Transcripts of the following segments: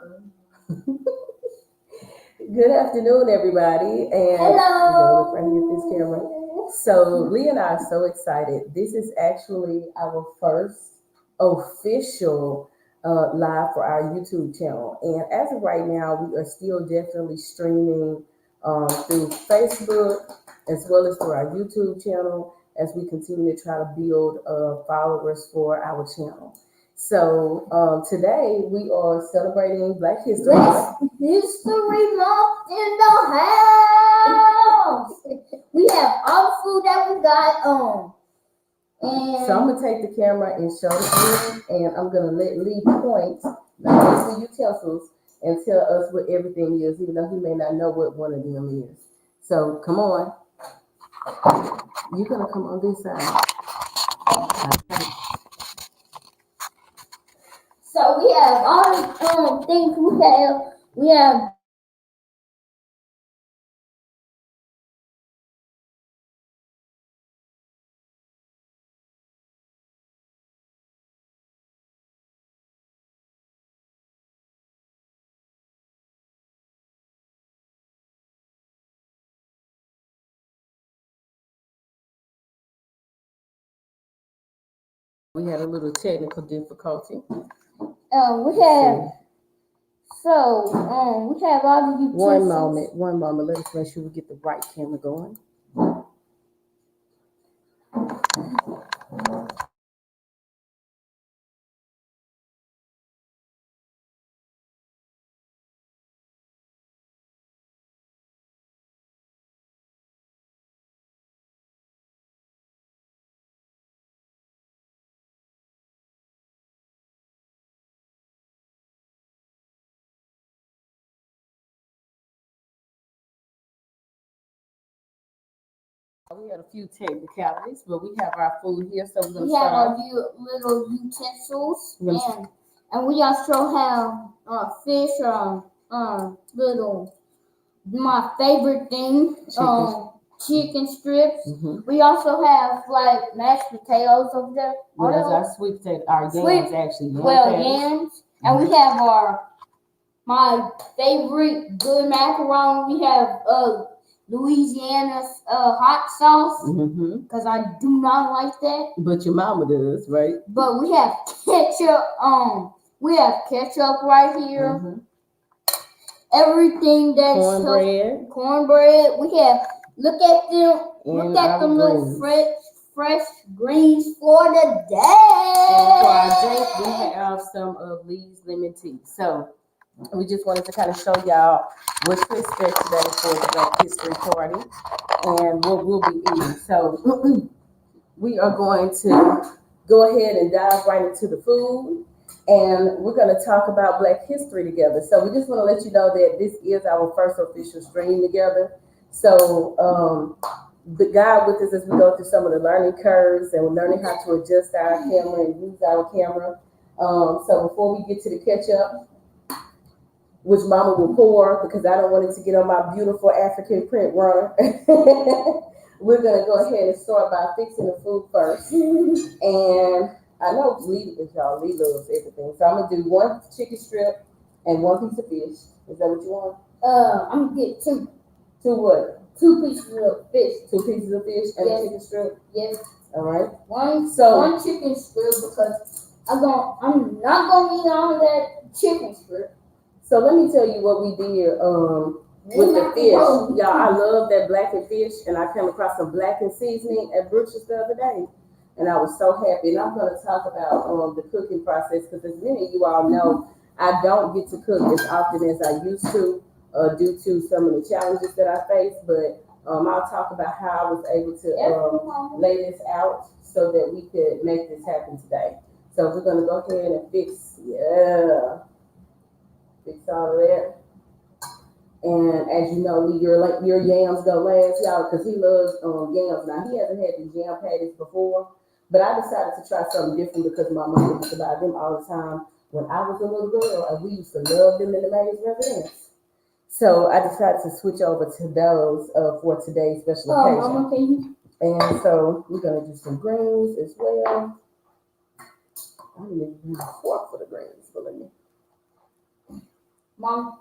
Good afternoon, everybody. And we're gonna look right here at this camera. So Lee and I are so excited. This is actually our first official live for our YouTube channel. And as of right now, we are still definitely streaming through Facebook as well as through our YouTube channel as we continue to try to build followers for our channel. So today we are celebrating Black History Month. History Month in the house. We have all the food that we got on. And So I'm gonna take the camera and show the food, and I'm gonna let Lee point not just the utensils and tell us what everything is, even though he may not know what one of them is. So come on, you're gonna come on this side. so we have all the things we have. We have We had a little technical difficulty. we have we have all the utensils. One moment. Let us make sure we get the right camera going. We had a few technicalities, but we have our food here, so we're gonna We have start our off. little utensils, Yes. and we also have fish, little my favorite thing, chicken strips. Mm-hmm. We also have like mashed potatoes over there. Well, that's our sweet potato, our yams actually. Yams, and we have my favorite good macaroni. We have Louisiana's hot sauce because I do not like that. But your mama does, right? But we have ketchup. We have ketchup right here. Everything that's cornbread. We have look at them little fresh greens for the day. And for our drink, we have some of Lee's lemon tea. So we just wanted to kind of show y'all what to expect today for the Black History Party and what we'll be eating. So we are going to go ahead and dive right into the food. And we're going to talk about Black history together. So we just want to let you know that this is our first official stream together. So the guide with us as we go through some of the learning curves, and we're learning how to adjust our camera and use our camera. So before we get to the ketchup, which Mama will pour because I don't want it to get on my beautiful African print runner, we're going to go ahead and start by fixing the food first. And I know Lee loves everything. So I'm gonna do one chicken strip and one piece of fish. Is that what you want? I'm gonna get two. Two what? 2 pieces of fish. 2 pieces of fish and a chicken strip? Yes. All right. One chicken strip because I'm not gonna eat all of that chicken strip. So let me tell you what we did with the fish. Y'all, I love that blackened fish, and I came across some blackened seasoning at Brookshire's the other day. And I was so happy. And I'm going to talk about the cooking process because, as many of you all know, I don't get to cook as often as I used to due to some of the challenges that I face. But I'll talk about how I was able to lay this out so that we could make this happen today. So we're going to go ahead and fix all of that. And as you know, your yams go last, y'all, because he loves yams. Now, he hasn't had these yam patties before. But I decided to try something different because my mom used to buy them all the time when I was a little girl, and we used to love them in the maid's residence. So I decided to switch over to those for today's special occasion. Mama, can you? And so we're gonna do some greens as well. I don't even use a fork for the greens, but let me. Mom.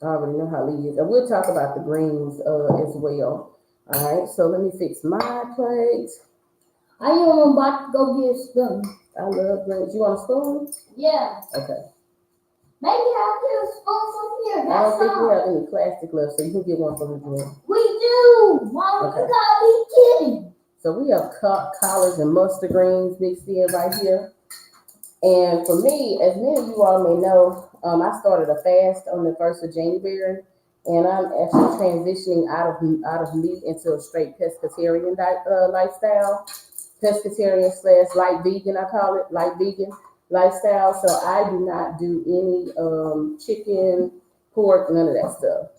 I already know how Lee is. And we'll talk about the greens as well. All right, so let me fix my plate. I am about to go get a spoon. I love greens. You want a spoon? Yeah. Okay. Maybe I'll get a spoon from here. I That's don't think we all. have any plastic left, so you can get one from the drawer. We do. Mom, Okay. you gotta be kidding. So we have collards and mustard greens mixed in right here. And for me, as many of you all may know, I started a fast on the 1st of January, and I'm actually transitioning out of meat into a straight pescatarian lifestyle. Pescatarian / light vegan, I call it, light vegan lifestyle. So I do not do any chicken, pork, none of that stuff.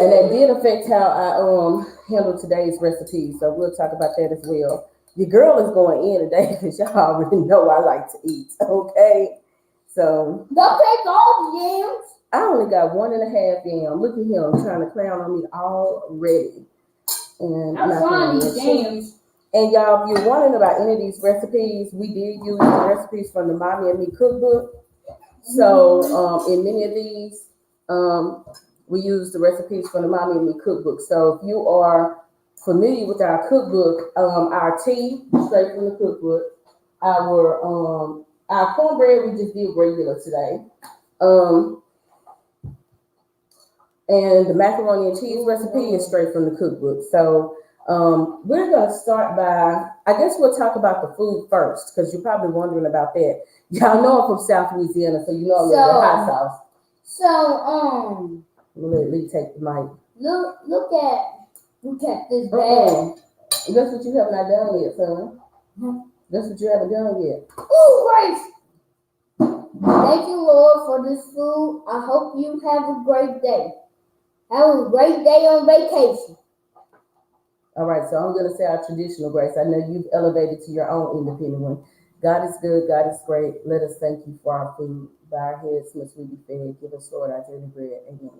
And that did affect how I handle today's recipe. So we'll talk about that as well. Your girl is going in today because y'all already know I like to eat. Okay. So Don't take all the yams. I only got 1.5 yam. Look at him trying to clown on me already. And I'm trying these yams. And y'all, if you're wondering about any of these recipes, we did use the recipes from the Mommy and Me cookbook. So in many of these, we use the recipes from the Mommy and Me cookbook. So if you are familiar with our cookbook, our tea straight from the cookbook, our cornbread we just did regular today, and the macaroni and cheese recipe is straight from the cookbook. So we're gonna start by, I guess we'll talk about the food first because you're probably wondering about that. Y'all know I'm from South Louisiana, so you know a little bit hot sauce. So We'll let Lee take the mic. look at this bag. That's what you have not done yet, son. Hmm. That's what you haven't done yet. Ooh, grace! Thank you, Lord, for this food. I hope you have a great day. Have a great day on vacation. All right, so I'm going to say our traditional grace. I know you've elevated to your own independent one. God is good. God is great. Let us thank you for our food. By our heads must we be fed. Give us, Lord, our daily bread. Amen.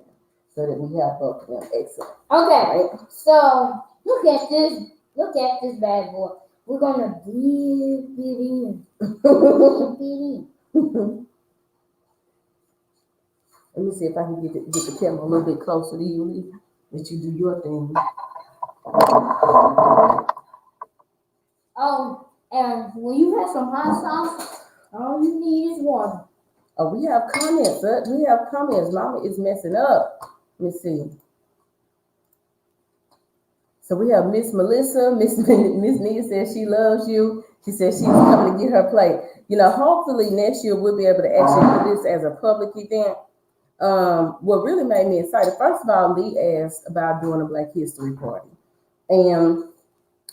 So that we have both of them. Excellent. Okay, so look at this. Look at this bad boy. We're gonna dip it in. Dip it in. Let me see if I can get the camera a little bit closer to you, Lee. That you do your thing. And when you have some hot sauce, all you need is water. Oh, we have comments. We have comments. Mama is messing up. Let me see. So we have Miss Melissa. Miss Nia says she loves you. She says she's coming to get her plate. You know, hopefully next year we'll be able to actually do this as a public event. What really made me excited, first of all, Lee asked about doing a Black History party. And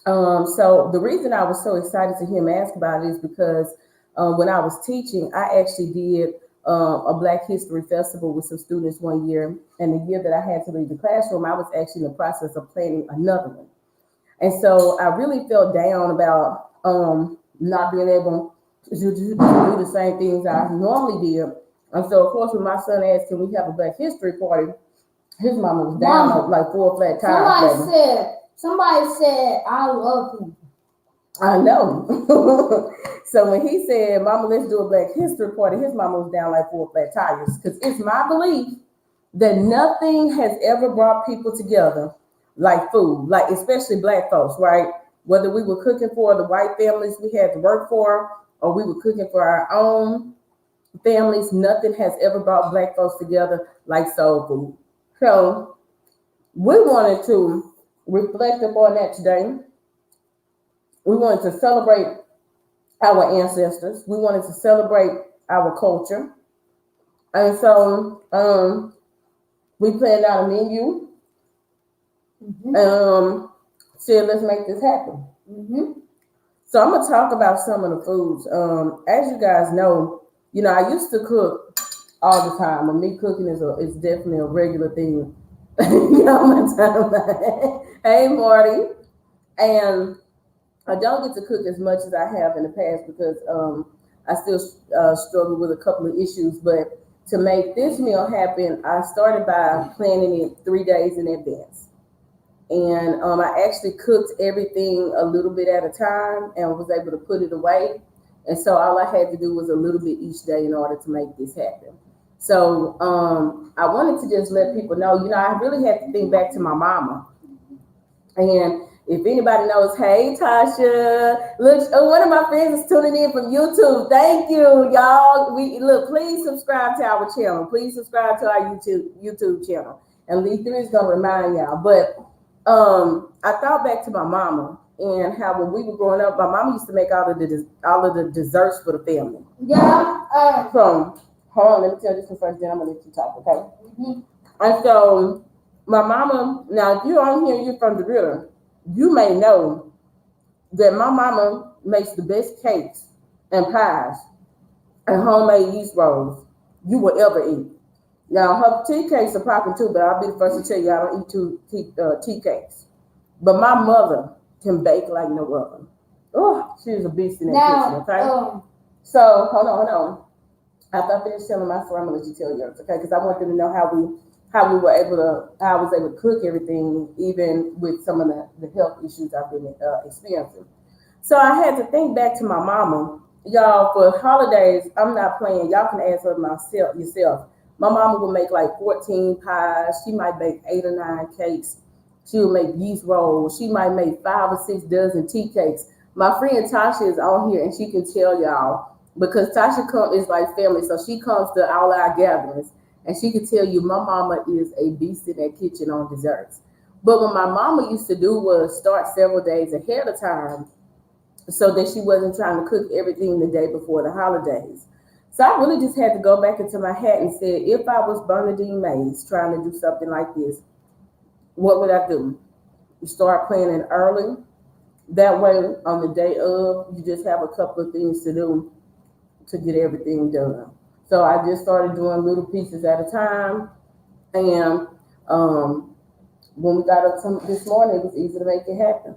so the reason I was so excited to hear him ask about it is because when I was teaching, I actually did a Black History Festival with some students one year. And the year that I had to leave the classroom, I was actually in the process of planning another one. And so I really felt down about not being able to do the same things I normally did. And so, of course, when my son asked, can we have a Black History party, his mama was down like 4 flat tires. Somebody said, I love him. I know. So when he said, Mama, let's do a Black History party, his mama was down like 4 flat tires. Because it's my belief that nothing has ever brought people together like food, like especially Black folks, right? Whether we were cooking for the white families we had to work for, or we were cooking for our own families, nothing has ever brought Black folks together like soul food. So we wanted to reflect upon that today. We wanted to celebrate our ancestors. We wanted to celebrate our culture. And so we planned out a menu. Said, let's make this happen. So I'm going to talk about some of the foods. As you guys know, you know, I used to cook all the time. And me cooking is definitely a regular thing. You know what I'm talking about? Hey, Marty. And I don't get to cook as much as I have in the past because I still struggle with a couple of issues. But to make this meal happen, I started by planning it 3 days in advance. And I actually cooked everything a little bit at a time and was able to put it away. And so all I had to do was a little bit each day in order to make this happen. So I wanted to just let people know, I really had to think back to my mama. And if anybody knows, hey Tasha, look, one of my friends is tuning in from YouTube. Thank you, y'all. Please subscribe to our channel. Please subscribe to our YouTube channel. And Lee3 is gonna remind y'all. But I thought back to my mama and how when we were growing up, my mama used to make all of the desserts for the family. Yeah. Hold on, let me tell this one first, then I'm gonna let you talk, okay? Mm-hmm. And so my mama, now if you're on here, you're from the river, you may know that my mama makes the best cakes and pies and homemade yeast rolls you will ever eat. Now her tea cakes are popping too, but I'll be the first to tell you I don't eat tea cakes. But my mother can bake like no other. Oh, she's a beast in that kitchen, okay? So hold on. After I finish telling my story, I'm gonna let you tell yours, okay? Because I want them to know how I was able to cook everything, even with some of the health issues I've been experiencing. So I had to think back to my mama. Y'all, for holidays, I'm not playing. Y'all can ask her yourself. My mama would make like 14 pies. She might make 8 or 9 cakes. She would make yeast rolls. She might make 5 or 6 dozen tea cakes. My friend Tasha is on here and she can tell y'all, because Tasha is like family. So she comes to all our gatherings and she can tell you my mama is a beast in that kitchen on desserts. But what my mama used to do was start several days ahead of time so that she wasn't trying to cook everything the day before the holidays. So I really just had to go back into my hat and say, if I was Bernadine Mays trying to do something like this, what would I do? You start planning early. That way, on the day of, you just have a couple of things to do to get everything done. So I just started doing little pieces at a time. And when we got up this morning, it was easy to make it happen.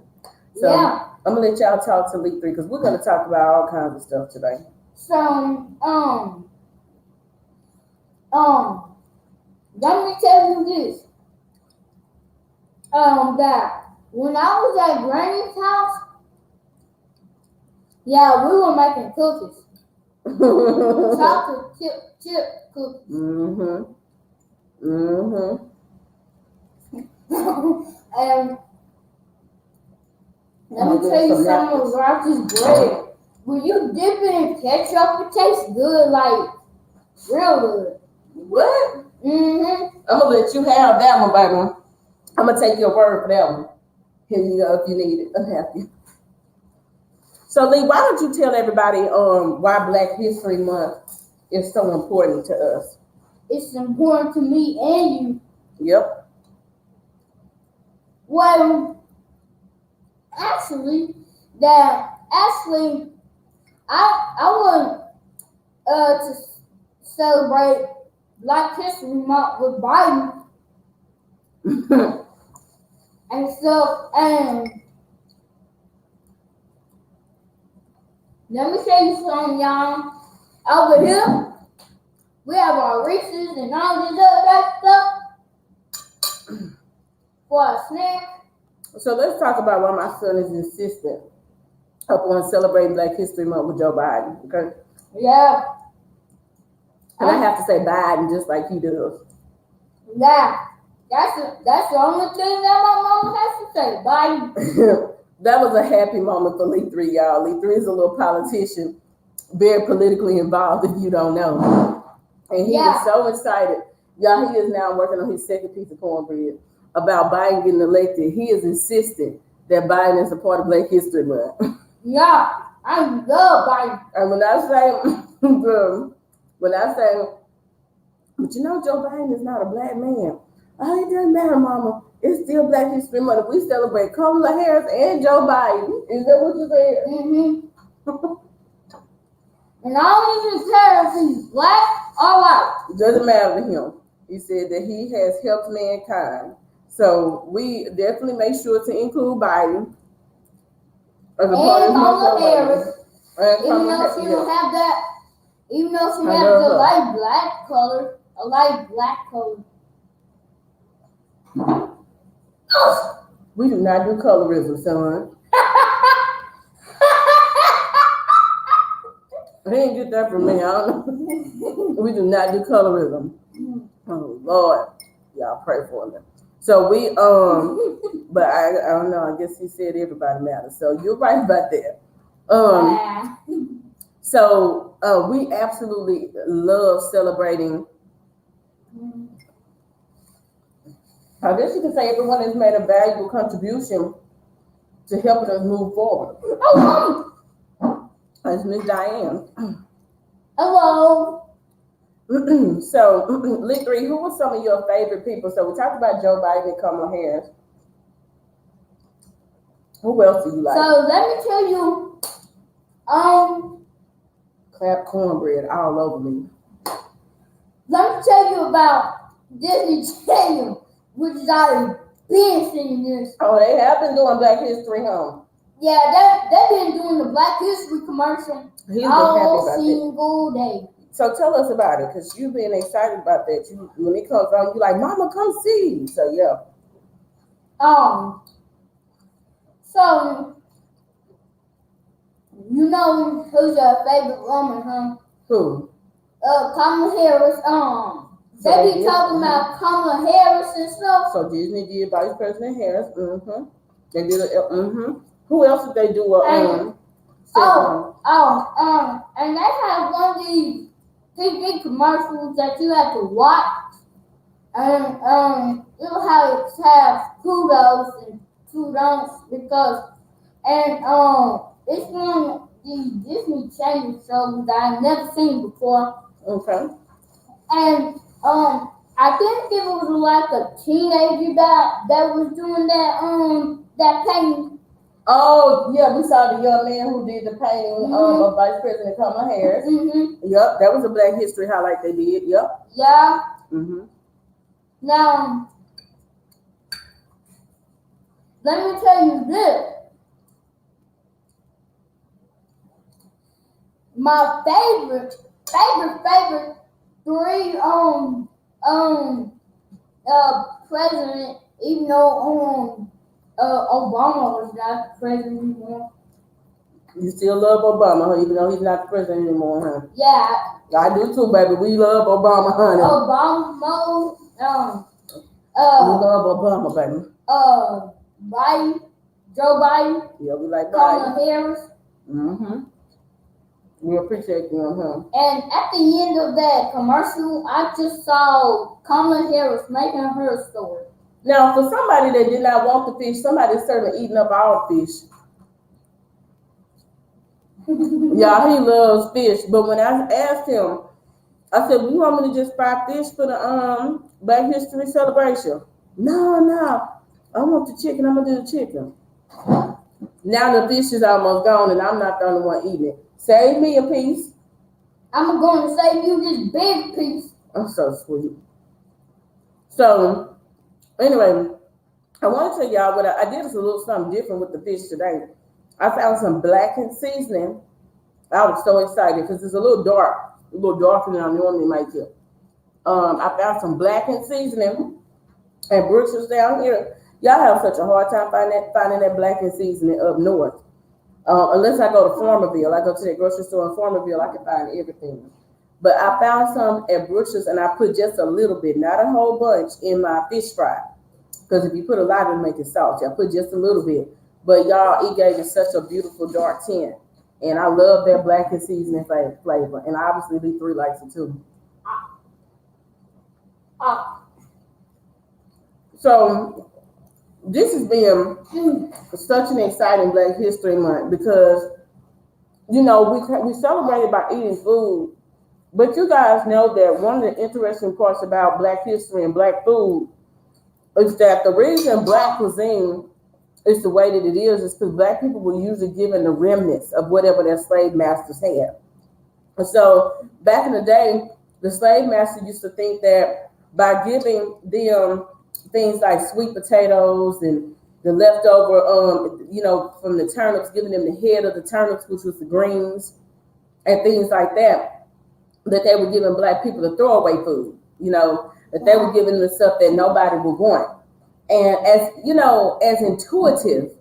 So yeah. I'm gonna let y'all talk to Lee3 because we're gonna talk about all kinds of stuff today. So, let me tell you this. That when I was at Granny's house, yeah, we were making cookies. Chocolate chip cookies. And let me tell you something about this bread. When you dip it in ketchup, it tastes good, like real good. What? I'm gonna let you have that one, baby. I'm gonna take your word for that one. Here you go if you need it. I'm happy. So Lee, why don't you tell everybody why Black History Month is so important to us? It's important to me and you. Yep. Well, actually, I want to celebrate Black History Month with Biden and stuff. And let me tell you something, y'all. Over here, we have our Reese's and all this other stuff for our snack. So let's talk about why my son is insistent upon celebrating Black History Month with Joe Biden. Okay. Yeah. And I have to say Biden just like he does. Yeah. That's the only thing that my mama has to say. Biden. That was a happy moment for Lee3, y'all. Lee3 is a little politician, very politically involved if you don't know. And he was so excited. Y'all, he is now working on his second piece of cornbread about Biden getting elected. He is insistent that Biden is a part of Black History Month. Yeah, I love Biden. And when I say, but you know, Joe Biden is not a black man. Oh, it doesn't matter, Mama. It's still Black History Month. We celebrate Kamala Harris and Joe Biden. Is that what you said? And I don't even care if he's black or white. It doesn't matter to him. He said that he has helped mankind. So we definitely make sure to include Biden. And Kamala Harris. Even though she don't have that, even though she has the light black color, a light black color. We do not do colorism, son. He didn't get that from me. I don't know. We do not do colorism. Oh Lord, y'all pray for me. So we but I don't know. I guess he said everybody matters. So you're right about that. So we absolutely love celebrating. I guess you can say everyone has made a valuable contribution to helping us move forward. Oh, That's Miss Diane. hello. So, Lee 3, who were some of your favorite people? So we talked about Joe Biden and Kamala Harris. Who else do you like? So let me tell you, Clap cornbread all over me. let me tell you about Disney Channel, which is I've been seeing this. Oh, they have been doing Black History, huh? Yeah, they've been doing the Black History commercial He's been happy all about that. single day. So tell us about it, because you've been excited about that. When it comes on, you're like, Mama, come see. So yeah. So you know who's your favorite woman, huh? Who? Kamala Harris. They be talking about Kamala Harris and stuff. So Disney did Vice President Harris. They did Who else did they do? And they have one of these big commercials that you have to watch, and it'll have kudos and kudos because it's one of the Disney Channel shows that I've never seen before. Okay. And I think it was like a teenager that was doing that painting. Oh yeah, we saw the young man who did the painting of Vice President Kamala Harris. Yep, that was a Black History highlight they did. Yep. Yeah. Now, let me tell you this. My favorite three president, even though Obama was not president anymore. You still love Obama, huh? Even though he's not the president anymore, huh? Yeah. I do too, baby. We love Obama, honey. We love Obama, baby. Biden, Joe Biden. Yeah, we like Kamala Biden. Harris. We appreciate them, huh? And at the end of that commercial, I just saw Kamala Harris making her story. Now, for somebody that did not want the fish, somebody's certainly eating up our fish. Y'all, he loves fish. But when I asked him, I said, "You want me to just fry fish for the Black History celebration?" No. I want the chicken. I'm gonna do the chicken. Now the fish is almost gone, and I'm not the only one eating it. Save me a piece. I'm going to save you this big piece. I'm so sweet. So, anyway, I want to tell y'all what I did is a little something different with the fish today. I found some blackened seasoning. I was so excited because it's a little darker than I normally make it. I found some blackened seasoning at Brookshire's down here. Y'all have such a hard time finding that blackened seasoning up north. Unless I go to Farmerville. I go to the grocery store in Farmerville, I can find everything. But I found some at Brookshire's and I put just a little bit, not a whole bunch, in my fish fry. Because if you put a lot, it'll make it salty. I put just a little bit. But y'all, it gave it such a beautiful dark tint. And I love that blackened seasoning flavor. And obviously, V3 likes it too. So, this has been such an exciting Black History Month because, you know, we celebrate by eating food. But you guys know that one of the interesting parts about Black history and Black food is that the reason Black cuisine is the way that it is because Black people were usually given the remnants of whatever their slave masters had. And so back in the day, the slave master used to think that by giving them things like sweet potatoes and the leftover, from the turnips, giving them the head of the turnips, which was the greens, and things like that, that they were giving Black people the throwaway food, that they were giving the stuff that nobody would want. And as intuitive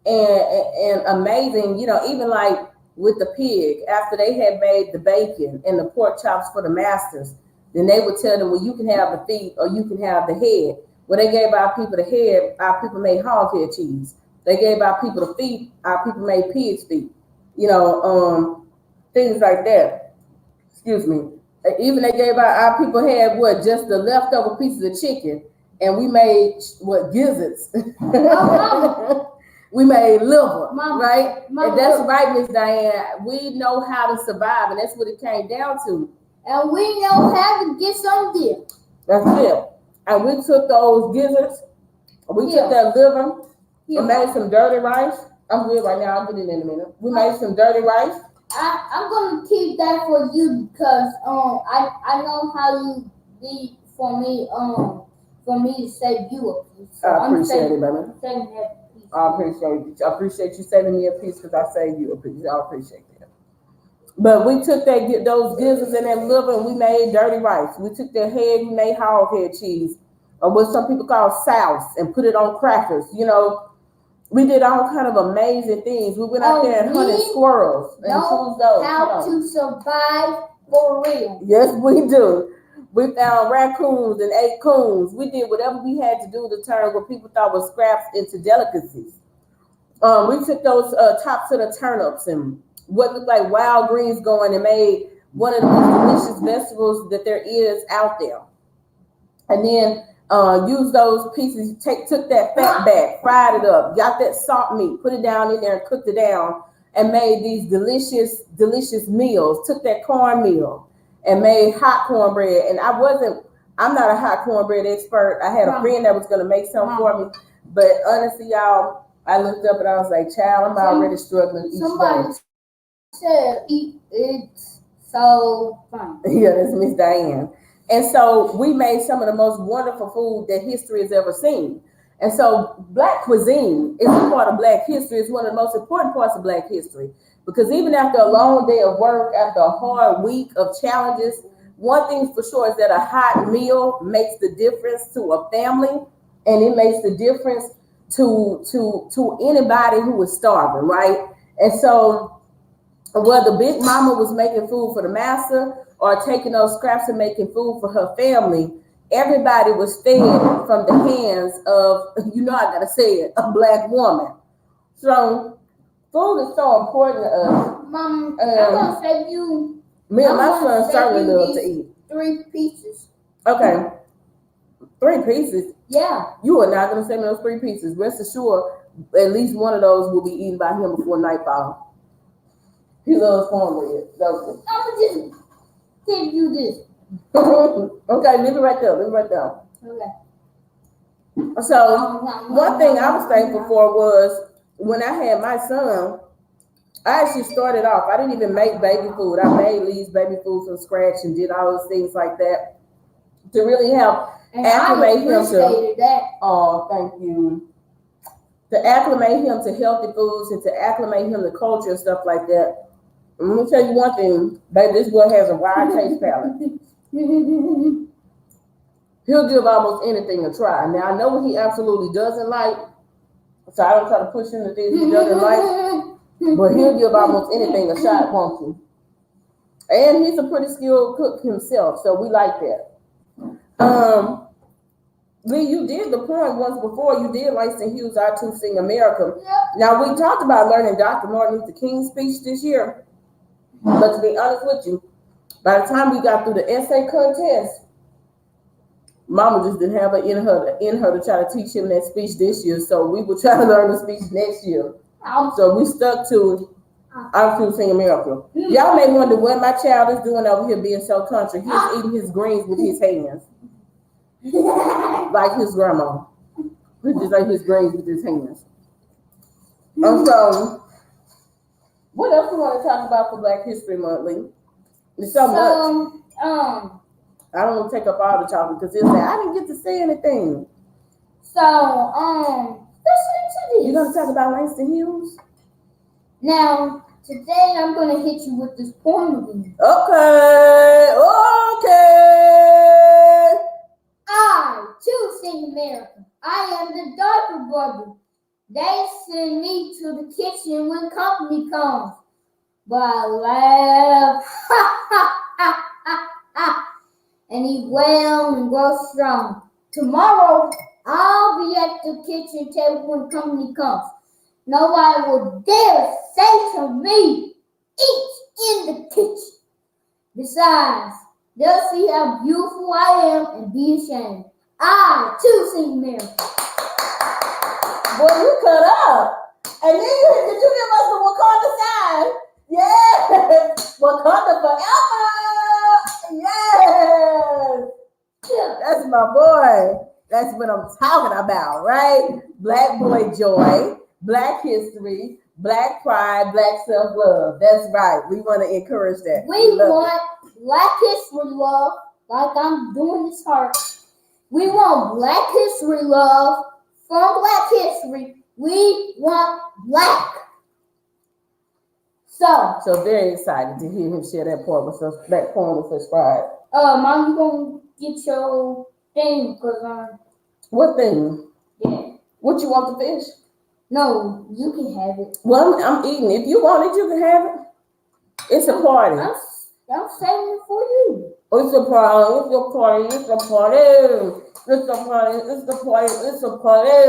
and amazing, even like with the pig after they had made the bacon and the pork chops for the masters. Then they would tell them, well, you can have the feet or you can have the head. When they gave our people the head, our people made hog head cheese. They gave our people the feet, our people made pig's feet. Things like that. Excuse me. Even they gave our people had what, just the leftover pieces of chicken, and we made what, gizzards. We made liver, right? And that's right, Miss Diane. We know how to survive, and that's what it came down to. And we know how to get some dip. That's it. And we took those gizzards, we took that liver, and made some dirty rice. I'm good right now. I'll get it in a minute. We made some dirty rice. I'm gonna keep that for you because I know how you be for me to save you a piece. So I appreciate it, baby. I appreciate you saving me a piece because I saved you a piece. I appreciate that. But we took those gizzards and that liver and we made dirty rice. We took their head, we made hog head cheese, or what some people call souse, and put it on crackers. We did all kind of amazing things. We went out there and hunted squirrels and chose those. How to survive for real. Yes, we do. We found raccoons and ate coons. We did whatever we had to do to turn what people thought was scraps into delicacies. We took those tops of the turnips and what looked like wild greens going and made one of the most delicious vegetables that there is out there. And then used those pieces, took that fat back, fried it up, got that salt meat, put it down in there and cooked it down and made these delicious, delicious meals. Took that cornmeal and made hot cornbread. And I'm not a hot cornbread expert. I had a friend that was going to make some for me. But honestly, y'all, I looked up and I was like, child, I'm already struggling each day. Said it's so fun. Yeah, that's Miss Diane. And so we made some of the most wonderful food that history has ever seen. And so Black cuisine is a part of Black history. It's one of the most important parts of Black history. Because even after a long day of work, after a hard week of challenges, one thing for sure is that a hot meal makes the difference to a family, and it makes the difference to anybody who is starving, right? And so whether Big Mama was making food for the master or taking those scraps and making food for her family, everybody was fed from the hands of, I gotta say it, a Black woman. So food is so important to us. Mom, I'm gonna save you. Me and my son certainly love to eat. 3 pieces. Okay. 3 pieces? Yeah. You are not gonna send me those 3 pieces. Rest assured, at least one of those will be eaten by him before nightfall. He loves cornbread. I'm gonna just give you this. Okay, leave it right there. Okay. So one thing I was thankful for was when I had my son, I actually started off. I didn't even make baby food. I made Lee's baby food from scratch and did all those things like that to really help acclimate him to. Oh, thank you. To acclimate him to healthy foods and to acclimate him to culture and stuff like that. I'm gonna tell you one thing, baby. This boy has a wide taste palette. He'll give almost anything a try. Now I know what he absolutely doesn't like, so I don't try to push him to things he doesn't like. But he'll give almost anything a shot, won't he? And he's a pretty skilled cook himself, so we like that. Lee, you did the point once before. You did Langston Hughes' I Too Sing America. Yep. Now we talked about learning Dr. Martin Luther King's speech this year, but to be honest with you, by the time we got through the essay contest, Mama just didn't have it in her to try to teach him that speech this year. So we would try to learn the speech next year. So we stuck to I Too Sing America. Y'all may wonder what my child is doing over here being so country. He's eating his greens with his hands. Like his grandma. He just ate his greens with his hands. So what else we want to talk about for Black History Month, Lee? There's so much. I don't want to take up all the talking because they'll say I didn't get to say anything. So listen to this. You're gonna talk about Langston Hughes? Now today I'm gonna hit you with this poem again. Okay. I too sing America. I am the darker brother. They send me to the kitchen when company comes. but I laugh and eat well and grow strong. Tomorrow, I'll be at the kitchen table when company comes. Nobody will dare say to me, eat in the kitchen. Besides, they'll see how beautiful I am and be ashamed. I, too, sing Mary. Boy, you cut up. And then did you give us the Wakanda sign? Yes! Wakanda forever! Yes! That's my boy. That's what I'm talking about, right? Black boy joy, Black history, Black pride, Black self-love. That's right. We want to encourage that. We want Black history love, like I'm doing this heart. We want Black history love from Black history. We want Black. So very excited to hear him share that part with us, that poem with us, pride. Mom, you gonna get your thing, cause what thing? Yeah. What you want the fish? No, you can have it. Well, I'm eating. If you want it, you can have it. It's a party. I'm saving it for you. It's a party. It's a party. It's a party. It's a party. It's a party. It's a party.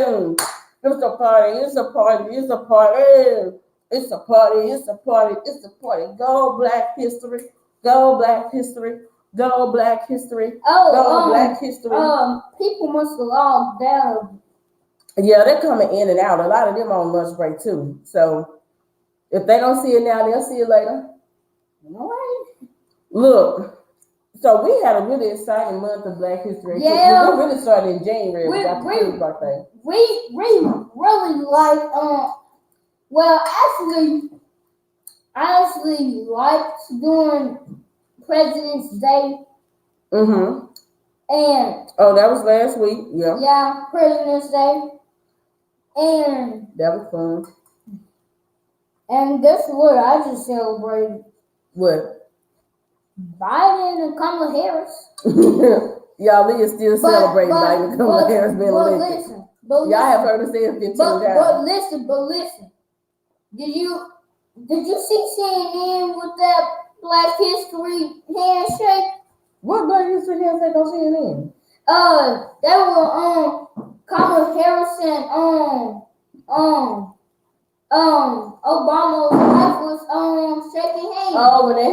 It's a party. It's a party. It's a party. It's a party. It's a party. It's a party. Go Black history. Go Black history. Go Black history. Go Black history. People must have logged down. Yeah, they're coming in and out. A lot of them on lunch break too. So if they don't see it now, they'll see it later. All right. Look, so we had a really exciting month of Black History. Yeah. We really started in January with Dr. King's birthday. We really like well I actually liked doing President's Day. Mm-hmm. And that was last week. Yeah. Yeah, President's Day. And that was fun. And guess what? I just celebrated. What? Biden and Kamala Harris. Y'all is still celebrating Biden and Kamala Harris being elected. Y'all have heard us say it 15 times. But listen. Did you see CNN with that Black History handshake? What Black History handshake on CNN? They were Kamala Harris and Obama's wife was shaking hands. When they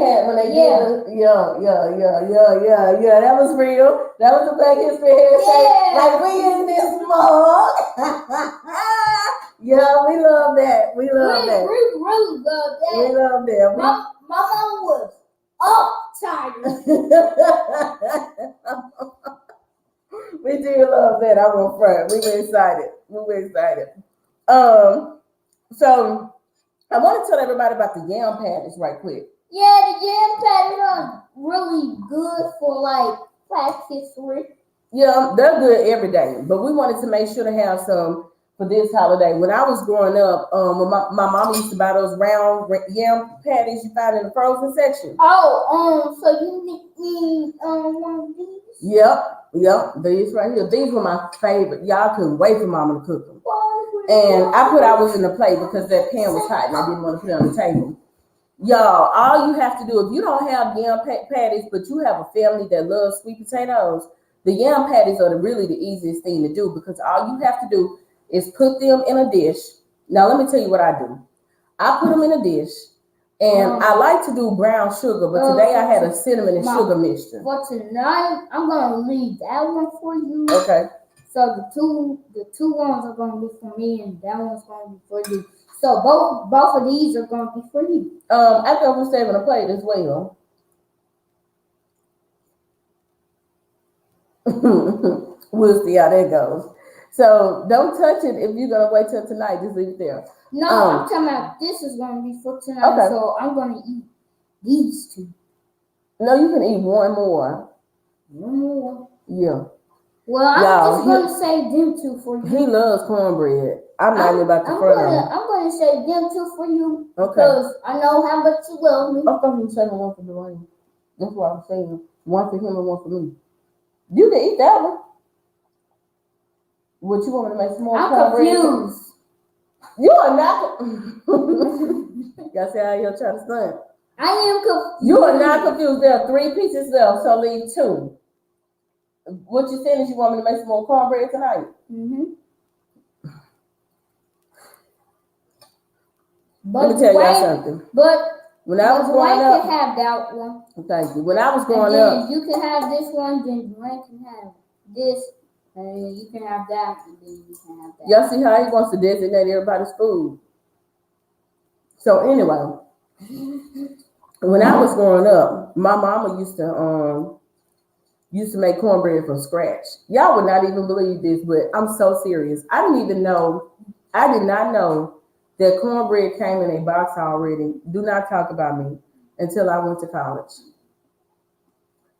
that was real. That was a Black History handshake. Yeah. Like we in this mug. Yeah, we love that. We love that. We really love that. We love that. My mom was tired. We do love that. I won't front. We were excited. So I want to tell everybody about the yam patties right quick. Yeah, the yam patties are really good for like Black history. Yeah, they're good every day, but we wanted to make sure to have some for this holiday. When I was growing up, when my mom used to buy those round yam patties you find in the frozen section. So you need one of these? Yep, these right here. These were my favorite. Y'all couldn't wait for Mama to cook them. And I put ours in the plate because that pan was hot and I didn't want to put it on the table. Y'all, all you have to do, if you don't have yam patties, but you have a family that loves sweet potatoes, the yam patties are really the easiest thing to do because all you have to do is put them in a dish. Now, let me tell you what I do. I put them in a dish, and I like to do brown sugar, but today I had a cinnamon and sugar mixture. For tonight, I'm going to leave that one for you. Okay. So the two ones are going to be for me, and that one's going to be for you. So both of these are going to be for you. I thought we were saving a plate as well. We'll see how that goes. So don't touch it if you're gonna wait till tonight. Just leave it there. No, I'm talking about this is gonna be for tonight. Okay. So I'm gonna eat these two. No, you can eat one more. One more. Yeah. Well, I'm just gonna save them two for you. He loves cornbread. I'm not even about to front him. I'm gonna save them two for you. Okay. Because I know how much you love me. I thought you were saving one for Dwayne. That's what I was saying. One for him and one for me. You can eat that one. What you want me to make some more cornbread? I'm confused. You are not. Y'all see how you're trying to stunt? I am confused. You are not confused. There are 3 pieces left, so leave 2. What you saying is you want me to make some more cornbread tonight? Mm-hmm. Let me tell y'all something. But when I was growing Dwayne up, can have that one. thank you. When I was And growing then up, you can have this one. Then Dwayne can have this. And you can have that. And then you can have that. y'all see how he wants to designate everybody's food. So anyway, when I was growing up, my mama used to make cornbread from scratch. Y'all would not even believe this, but I'm so serious. I did not know that cornbread came in a box already. Do not talk about me until I went to college.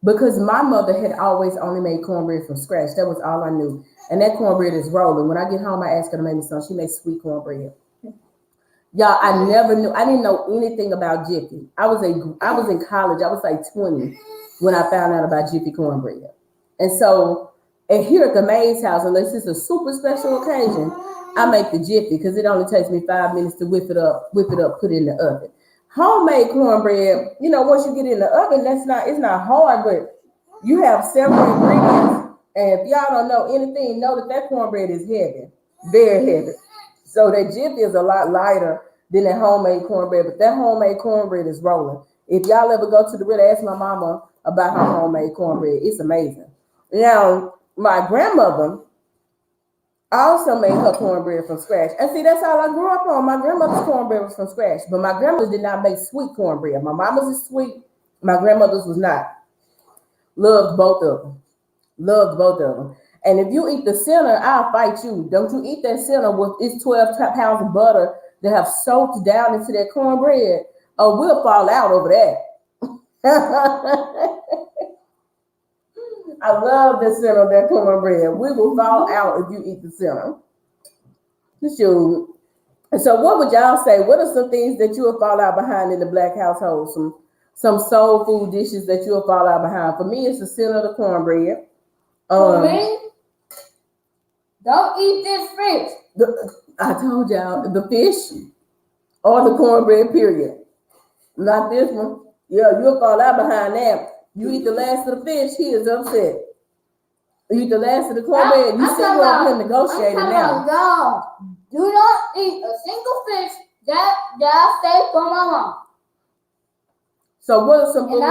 Because my mother had always only made cornbread from scratch. That was all I knew. And that cornbread is rolling. When I get home, I ask her to make me some. She makes sweet cornbread. Y'all, I didn't know anything about Jiffy. I was in college. I was like 20 when I found out about Jiffy cornbread. And so, and here at the maid's house, unless it's a super special occasion, I make the Jiffy because it only takes me 5 minutes to whip it up, put it in the oven. Homemade cornbread, once you get it in the oven, it's not hard, but you have several ingredients. And if y'all don't know anything, know that cornbread is heavy, very heavy. So that Jiffy is a lot lighter than that homemade cornbread, but that homemade cornbread is rolling. If y'all ever go to the river, ask my mama about her homemade cornbread. It's amazing. Now, my grandmother also made her cornbread from scratch. And see, that's all I grew up on. My grandmother's cornbread was from scratch, but my grandmother did not make sweet cornbread. My mama's is sweet. My grandmother's was not. Loved both of them. And if you eat the center, I'll fight you. Don't you eat that center with its 12 pounds of butter that have soaked down into that cornbread, or we'll fall out over that. I love the center of that cornbread. We will fall out if you eat the center. Shoot. So what would y'all say? What are some things that you will fall out behind in the Black household? Some soul food dishes that you will fall out behind. For me, it's the center of the cornbread. For me, don't eat this fish. I told y'all, the fish or the cornbread, period. Not this one. Yeah, you'll fall out behind that. You eat the last of the fish, he is upset. You eat the last of the cornbread, you sit up here negotiating now. No, do not eat a single fish that I stay from my mom. So what are some foods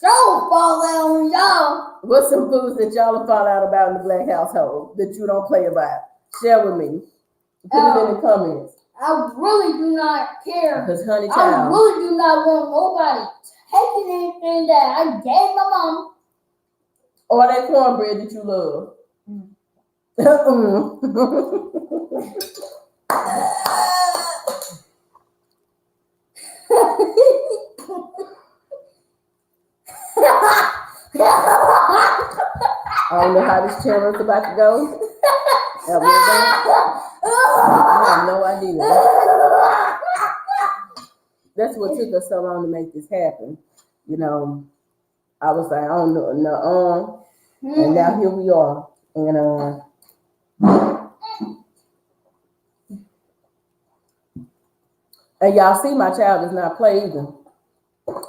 fall out on y'all. What's some foods that y'all will fall out about in the Black household that you don't play about? Share with me. Put it in the comments. I really do not care. Because honey child, I really do not want nobody taking anything that I gave my mom. Or that cornbread that you love. I don't know how this channel is about to go. I have no idea. That's what took us so long to make this happen. I was like, I don't know, and now here we are. And y'all see my child does not play either.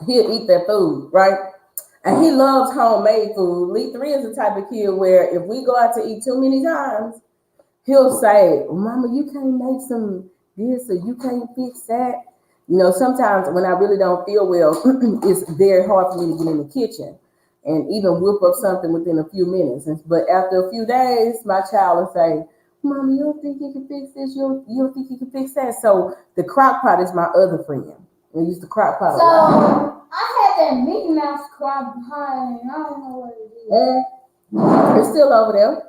He'll eat that food, right? And he loves homemade food. Lee 3 is the type of kid where if we go out to eat too many times, he'll say, Mama, you can't make some this or you can't fix that. Sometimes when I really don't feel well, it's very hard for me to get in the kitchen and even whip up something within a few minutes. But after a few days, my child will say, Mama, you don't think you can fix this? You don't think you can fix that? So the crock pot is my other friend. I use the crock pot. So I had that Mickey Mouse crock pot and I don't know what it is. It's still over there.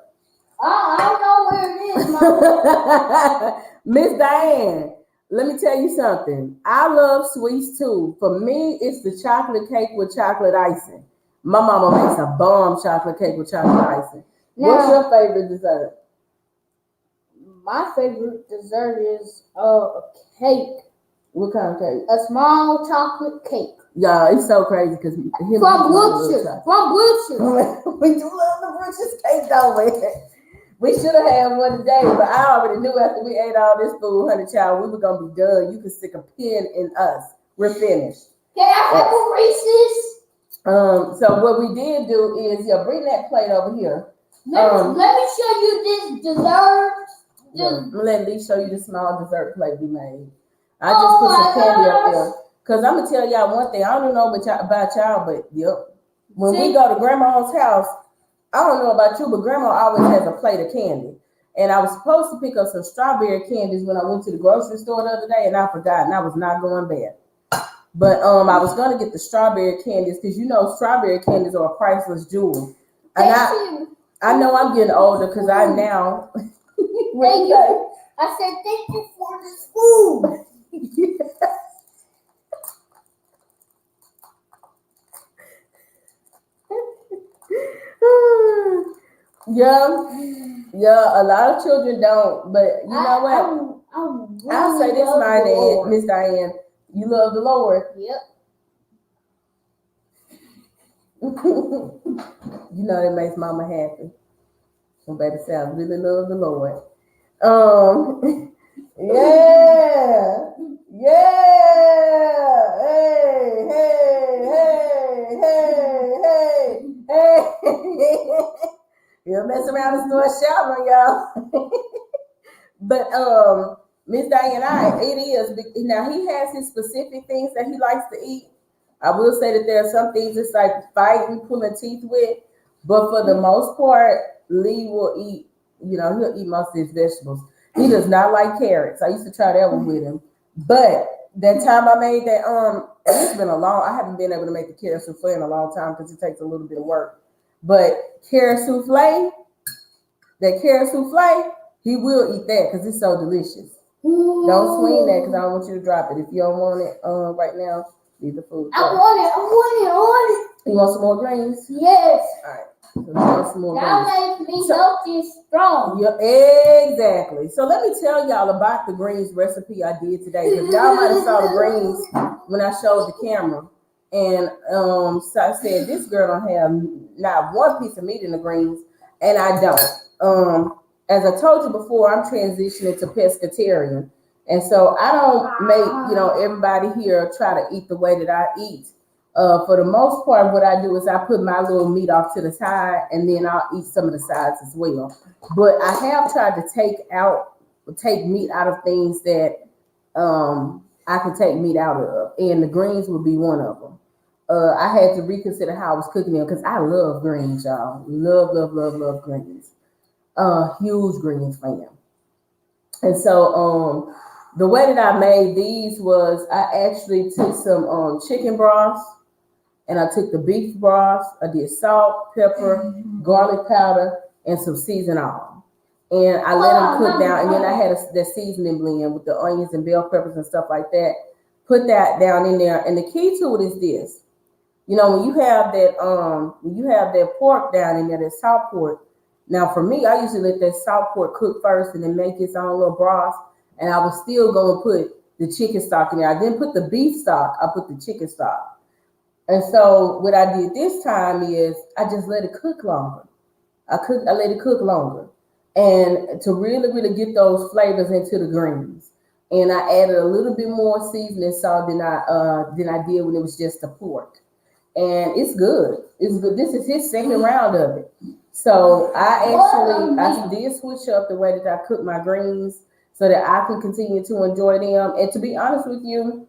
I don't know where it is, Mama. Miss Diane, let me tell you something. I love sweets too. For me, it's the chocolate cake with chocolate icing. My mama makes a bomb chocolate cake with chocolate icing. What's your favorite dessert? My favorite dessert is a cake. What kind of cake? A small chocolate cake. Yeah, it's so crazy because from Brookshire's. We do love the Brookshire's cake, don't we? We should have had one today, but I already knew after we ate all this food, honey child, we were gonna be done. You could stick a pin in us. We're finished. Can I have a Reese's? So what we did do is, bring that plate over here. Let me show you this dessert. Let me show you the small dessert plate we made. I just put some candy up there. Cause I'm gonna tell y'all one thing. I don't know about y'all, but when we go to grandma's house, I don't know about you, but grandma always has a plate of candy. And I was supposed to pick up some strawberry candies when I went to the grocery store the other day, and I forgot, and I was not going bad. But I was gonna get the strawberry candies because strawberry candies are a priceless jewel. And I know I'm getting older because I now. Thank you. I said thank you for the spoon. Yeah, a lot of children don't, but you know what? I'll say this, Miss Diane, you love the Lord. Yep. That makes mama happy. So baby say I really love the Lord. Yeah. Hey. You'll mess around and start shouting, y'all. But Miss Diane, it is now he has his specific things that he likes to eat. I will say that there are some things it's like fighting, pulling teeth with, but for the most part, Lee will eat. He'll eat most of his vegetables. He does not like carrots. I used to try that one with him, but that time I made that it's been I haven't been able to make the carrot souffle in a long time because it takes a little bit of work. But carrot souffle, he will eat that because it's so delicious. Ooh. Don't swing that because I don't want you to drop it. If you don't want it right now, leave the food. I want it. You want some more greens? Yes. All right. So you want some more that makes me healthy and strong. Yeah, exactly. So let me tell y'all about the greens recipe I did today because y'all might have saw the greens when I showed the camera. And so I said, this girl don't have not one piece of meat in the greens, and I don't. As I told you before, I'm transitioning to pescatarian. And so I don't make, everybody here try to eat the way that I eat. For the most part, what I do is I put my little meat off to the side, and then I'll eat some of the sides as well. But I have tried to take meat out of things that I can take meat out of, and the greens would be one of them. I had to reconsider how I was cooking them because I love greens, y'all. Love greens. Huge greens fan. And so the way that I made these was I actually took some chicken broth, and I took the beef broth. I did salt, pepper, garlic powder, and some seasoned oil. And I let them cook down, and then I had the seasoning blend with the onions and bell peppers and stuff like that. Put that down in there, and the key to it is this. When you have that pork down in there, that salt pork. Now, for me, I usually let that salt pork cook first, and then make its own little broth. And I was still going to put the chicken stock in there. I didn't put the beef stock. I put the chicken stock. And so what I did this time is I just let it cook longer. I let it cook longer, and to really get those flavors into the greens. And I added a little bit more seasoning salt than I did when it was just the pork. And it's good. It's good. This is his second round of it. So I did switch up the way that I cook my greens so that I can continue to enjoy them. And to be honest with you,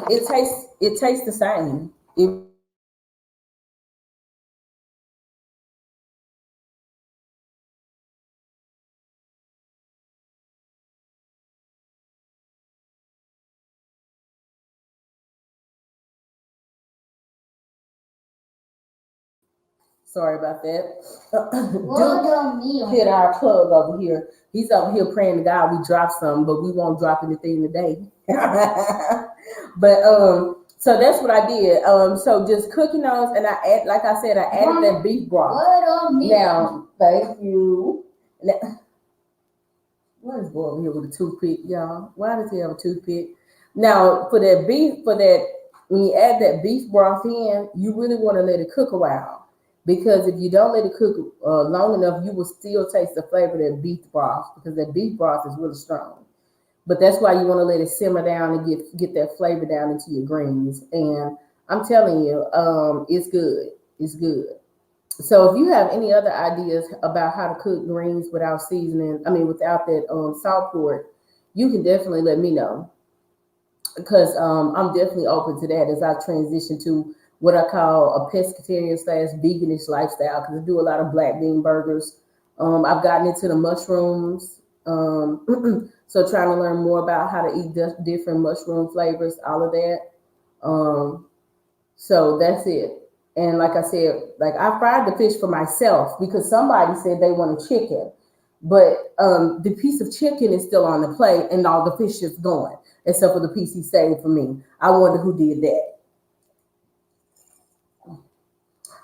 it tastes the same. Sorry about that. Duke hit our plug over here. He's over here praying to God we drop something, but we won't drop anything today. But so that's what I did. So just cooking those, and I added that beef broth. Now, thank you. Now, what is going over here with a toothpick, y'all? Why does he have a toothpick? Now, when you add that beef broth in, you really want to let it cook a while. because if you don't let it cook long enough, you will still taste the flavor of that beef broth because that beef broth is really strong. But that's why you want to let it simmer down and get that flavor down into your greens. And I'm telling you, it's good. It's good. So if you have any other ideas about how to cook greens without seasoning, I mean without that salt port, you can definitely let me know because I'm definitely open to that as I transition to what I call a pescatarian slash veganish lifestyle because I do a lot of black bean burgers. I've gotten into the mushrooms, so trying to learn more about how to eat different mushroom flavors, all of that. Um, so that's it. And like I said, like I fried the fish for myself because somebody said they wanted chicken, but the piece of chicken is still on the plate and all the fish is gone, except for the piece he saved for me. I wonder who did that.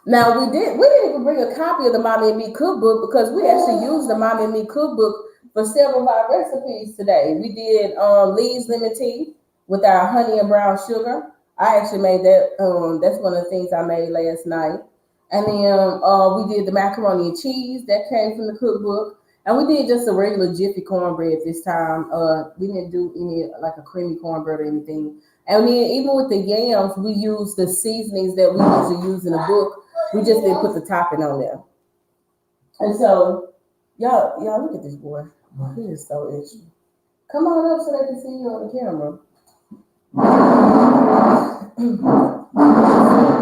Now we didn't even bring a copy of the Mommy and Me cookbook because we actually used the Mommy and Me cookbook for several of our recipes today. We did Lee's lemon tea with our honey and brown sugar. I actually made that. That's one of the things I made last night. And then we did the macaroni and cheese that came from the cookbook. And we did just a regular Jiffy cornbread this time. We didn't do any like a creamy cornbread or anything. And then even with the yams, we used the seasonings that we usually use in the book. We just didn't put the topping on there. And so, y'all look at this boy. He is so itchy. Come on up so they can see you on the camera.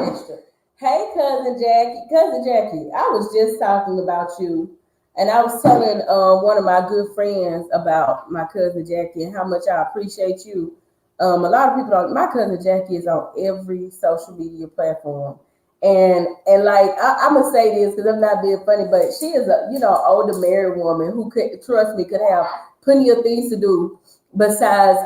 Extra. Hey, cousin Jackie. I was just talking about you, and I was telling one of my good friends about my cousin Jackie and how much I appreciate you. A lot of people don't. My cousin Jackie is on every social media platform. And like I'm gonna say this because I'm not being funny, but she is a older married woman who could trust me could have plenty of things to do besides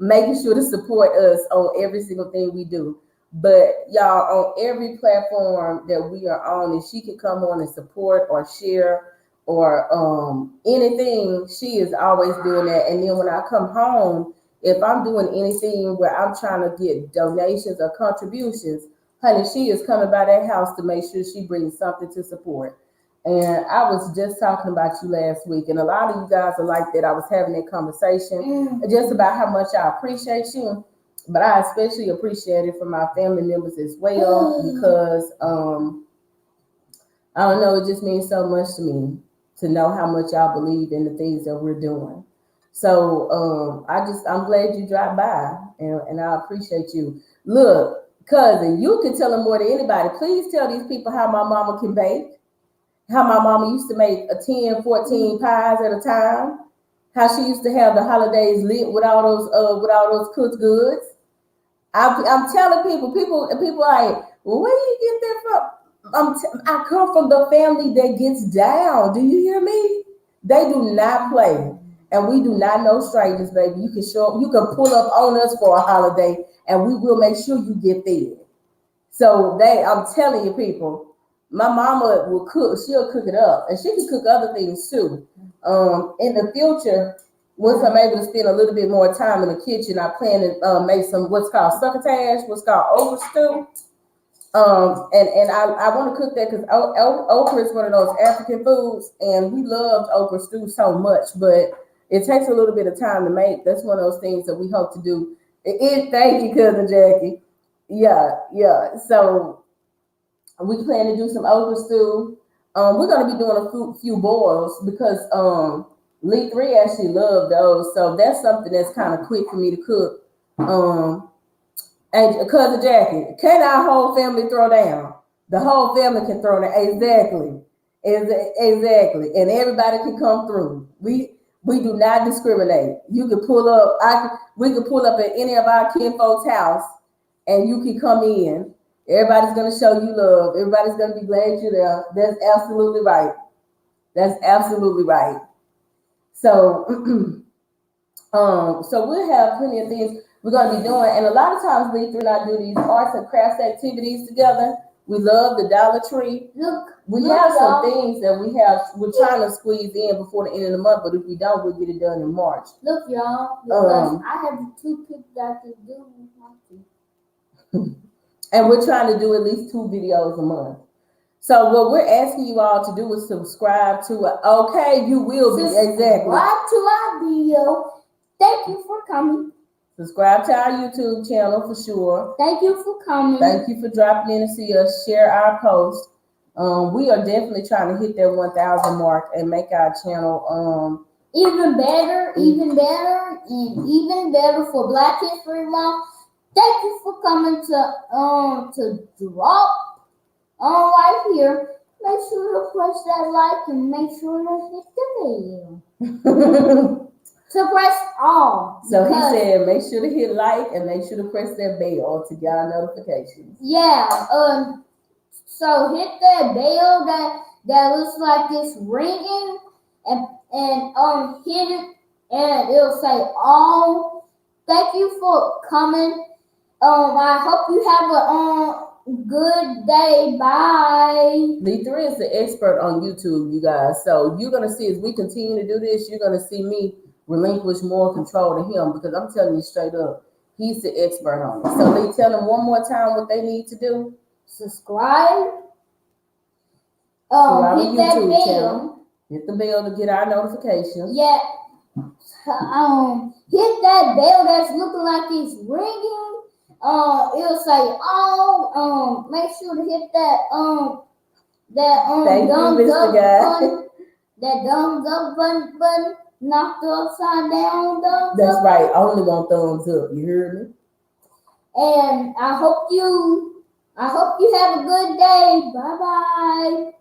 making sure to support us on every single thing we do. But y'all on every platform that we are on, and she can come on and support or share or anything, she is always doing that. And then when I come home, if I'm doing anything where I'm trying to get donations or contributions, honey, she is coming by that house to make sure she brings something to support. And I was just talking about you last week, and a lot of you guys are like that. I was having that conversation just about how much I appreciate you, but I especially appreciate it from my family members as well because I don't know, it just means so much to me to know how much y'all believe in the things that we're doing. So I'm glad you dropped by, and I appreciate you. Look, cousin, you can tell them more than anybody. Please tell these people how my mama can bake, how my mama used to make 10, 14 pies at a time, how she used to have the holidays lit with all those cooked goods. I'm telling people like, well, where do you get that from? I come from the family that gets down. Do you hear me? They do not play. And we do not know strangers, baby. You can pull up on us for a holiday and we will make sure you get fed. So I'm telling you people, my mama will cook, she'll cook it up. And she can cook other things too. In the future, once I'm able to spend a little bit more time in the kitchen, I plan to make some what's called succotash, what's called okra stew. And I want to cook that because okra is one of those African foods, and we loved okra stew so much, but it takes a little bit of time to make. That's one of those things that we hope to do. Thank you, cousin Jackie. Yeah. So we plan to do some okra stew. We're gonna be doing a few boils because Lee 3 actually loved those, so that's something that's kind of quick for me to cook. And cousin Jackie, can our whole family throw down? The whole family can throw down. Exactly. And everybody can come through. We do not discriminate. You can pull up. We can pull up at any of our kinfolk's house, and you can come in. Everybody's gonna show you love. Everybody's gonna be glad you're there. That's absolutely right. So, so we'll have plenty of things we're gonna be doing, and a lot of times we do not do these arts and crafts activities together. We love the Dollar Tree. We have some things that we're trying to squeeze in before the end of the month, but if we don't, we'll get it done in March. Look, y'all, because I have the toothpick that I can do with my teeth. And we're trying to do at least 2 videos a month. So what we're asking you all to do is subscribe to it. Okay, you will be exactly. Subscribe to our video. Thank you for coming. Subscribe to our YouTube channel for sure. Thank you for coming. Thank you for dropping in to see us. Share our posts. We are definitely trying to hit that 1,000 mark and make our channel even better, and even better for Black History Month. Thank you for coming to drop right here. Make sure to press that like and make sure to hit the bell. To press all. So he said, make sure to hit like and make sure to press that bell to get our notifications. Yeah. So hit that bell that looks like it's ringing, and hit it, and it'll say all. Thank you for coming. I hope you have a good day. Bye. Lee3 is the expert on YouTube, you guys. So you're gonna see as we continue to do this, you're gonna see me relinquish more control to him, because I'm telling you straight up, he's the expert on it. So Lee, tell them one more time what they need to do. Subscribe. Hit that bell. Channel. Hit the bell to get our notifications. Yeah. Hit that bell that's looking like it's ringing. It'll say all. Make sure to hit that thumbs up button. That thumbs up button. Knock the upside down thumbs up. That's right. I only want thumbs up. You hear me? And I hope you have a good day. Bye bye.